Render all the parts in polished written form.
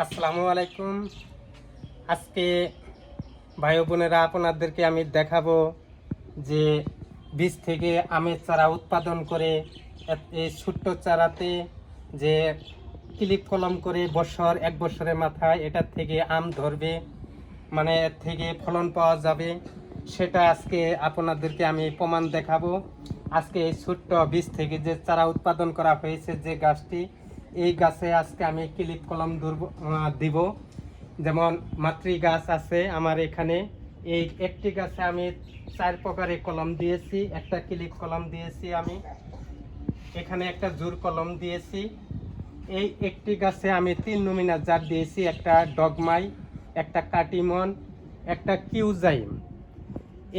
আসসালামু আলাইকুম। আজকে ভাই বোনেরা আপনাদেরকে আমি দেখাবো যে বীজ থেকে আমের চারা উৎপাদন করে এই ছোট্ট চারাতে যে ক্লিপ কলম করে এক বছরের মাথায় এটার থেকে আম ধরবে, মানে এর থেকে ফলন পাওয়া যাবে, সেটা আজকে আপনাদেরকে আমি প্রমাণ দেখাবো। আজকে এই ছোট্ট বীজ থেকে যে চারা উৎপাদন করা হয়েছে যে গাছটি, এই গাছে আজকে আমি ক্লিপ কলম দিব। যেমন মাতৃ গাছ আছে আমার এখানে, এই একটি গাছে আমি 4 প্রকারের কলম দিয়েছি। একটা ক্লিপ কলম দিয়েছি আমি, এখানে একটা জোর কলম দিয়েছি। এই একটি গাছে আমি 3 নমুনা জাত দিয়েছি, একটা ডগমাই, একটা কাটিমন, একটা কিউজাইম।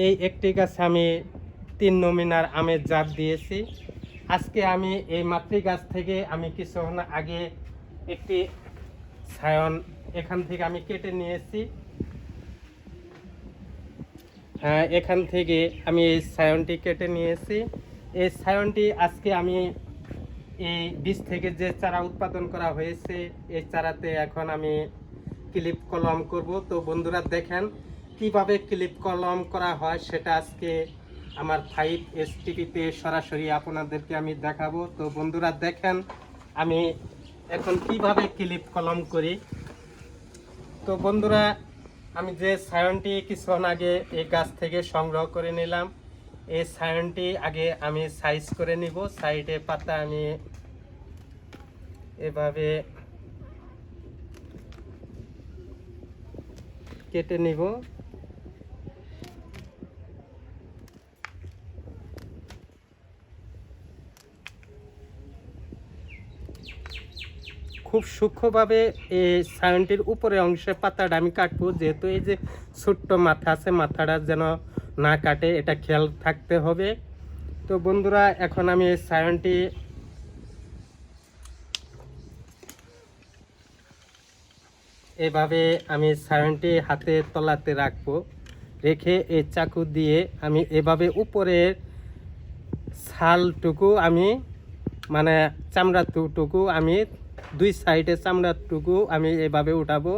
এই একটি গাছে আমি 3 নমুনার আমের জাত দিয়েছি। আজকে আমি এই মাতৃ গাছ থেকে আমি কিছুক্ষণ আগে একটি সায়ন এখান থেকে আমি কেটে নিয়েছি। হ্যাঁ, এখান থেকে আমি এই সায়নটি কেটে নিয়েছি। এই সায়নটি আজকে আমি এই বীজ থেকে যে চারা উৎপাদন করা হয়েছে, এই চারাতে এখন আমি ক্লিপ কলম করব। তো বন্ধুরা দেখেন কিভাবে ক্লিপ কলম করা হয়, সেটা আজকে আমার 5S টিভিতে সরাসরি আপনাদেরকে আমি দেখাবো। তো বন্ধুরা দেখেন আমি এখন কিভাবে ক্লিপ কলম করি। তো বন্ধুরা, আমি যে সায়নটি কিছুক্ষণ আগে এই গাছ থেকে সংগ্রহ করে নিলাম, এই সায়নটি আগে আমি সাইজ করে নিব। সাইডে পাতা আমি এভাবে কেটে নিব। খুব সূক্ষ্মভাবে এই সায়নটির উপরে অংশে পাতাটা আমি কাটবো, যেহেতু এই যে ছোট্ট মাথা আছে, মাথাটা যেন না কাটে, এটা খেয়াল থাকতে হবে। তো বন্ধুরা, এখন আমি এই সায়নটি এভাবে আমি সায়নটি হাতে তলাতে রাখবো, রেখে এই চাকু দিয়ে আমি এভাবে উপরের ছালটুকু আমি, মানে চামড়াটুকু আমি, 2 সাইডে চামড়াটুকু আমি এভাবে উঠাবো।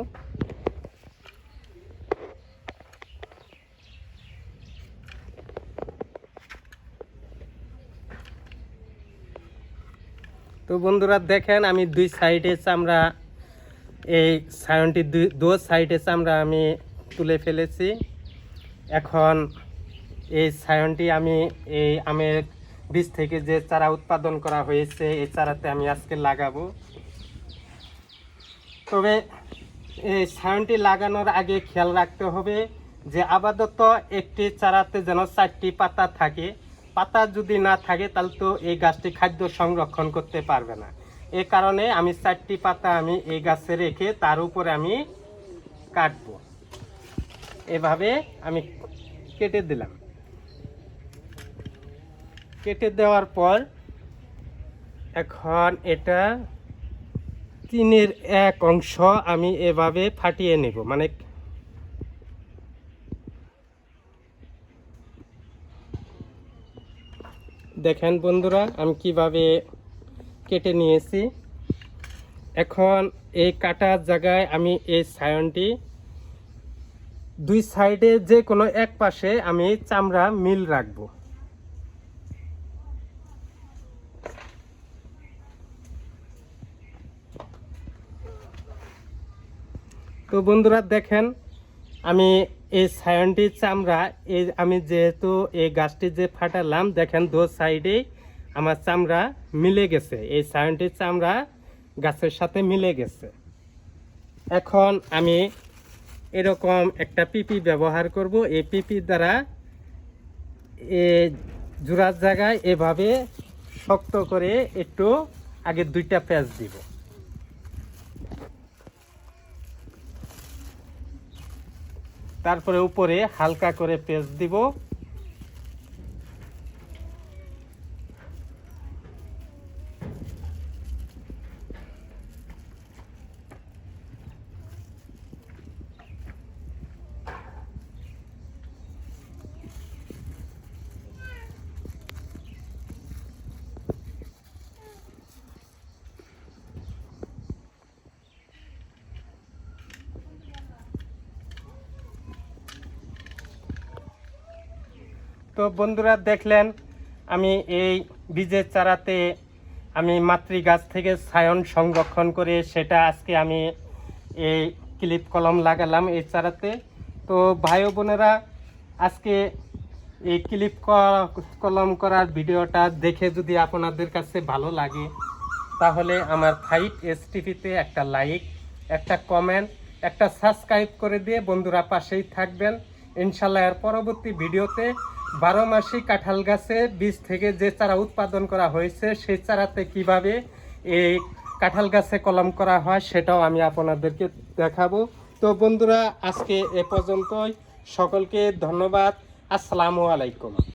তো বন্ধুরা দেখেন আমি 2 সাইডে চামড়া, এই সায়নটি 2 সাইডে চামড়া আমি তুলে ফেলেছি। এখন এই সায়নটি আমি এই আমের বীজ থেকে যে চারা উৎপাদন করা হয়েছে, এই চারাতে আমি আজকে লাগাবো। তবে এই সায়নটি লাগানোর আগে খেয়াল রাখতে হবে যে আপাতত একটি চারাতে যেন 4টি পাতা থাকে। পাতা যদি না থাকে তাহলে তো এই গাছটি খাদ্য সংরক্ষণ করতে পারবে না। এই কারণে আমি 4টি পাতা আমি এই গাছে রেখে তার উপরে আমি কাটবো। এভাবে আমি কেটে দিলাম। কেটে দেওয়ার পর এখন এটা 3-এর 1 অংশ আমি এভাবে ফাটিয়ে নেব। মানে দেখেন বন্ধুরা আমি কিভাবে কেটে নিয়েছি। এখন এই কাটার জায়গায় আমি এই সায়নটি 2 সাইডে যে কোনো এক পাশে আমি চামড়া মিল রাখবো। তো বন্ধুরা দেখেন আমি এই সায়নটির চামড়া, এই আমি যেহেতু এই গাছটি যে ফাটালাম, দেখেন 2 সাইডে আমার চামড়া মিলে গেছে, এই সায়নটির চামড়া গাছের সাথে মিলে গেছে। এখন আমি এরকম একটা পিপি ব্যবহার করব। এই পিপি দ্বারা এই জোড়ার জায়গায় এভাবে শক্ত করে একটু আগে 2টা প্যাঁচ দিব। তারপরে উপরে হালকা করে পেঁচ দিব। তো বন্ধুরা দেখলেন আমি এই বীজের চারাতে আমি মাতৃ গাছ থেকে ছায়ন সংরক্ষণ করে সেটা আজকে আমি এই ক্লিপ কলম লাগালাম এই চারাতে। তো ভাই বোনেরা আজকে এই ক্লিপ কলম করার ভিডিওটা দেখে যদি আপনাদের কাছে ভালো লাগে তাহলে আমার 5STVতে একটা লাইক, একটা কমেন্ট, একটা সাবস্ক্রাইব করে দিয়ে বন্ধুরা পাশেই থাকবেন। ইনশাল্লাহ এর পরবর্তী ভিডিওতে 12 মাসি কাঁঠাল গাছে বীজ থেকে যে চারা উৎপাদন করা হয়েছে সেই চারাতে কিভাবে এই কাঁঠাল গাছে কলম করা হয় সেটাও আমি আপনাদেরকে দেখাবো। তো বন্ধুরা আজকে এ পর্যন্তই, সকলকে ধন্যবাদ। আসসালামু আলাইকুম।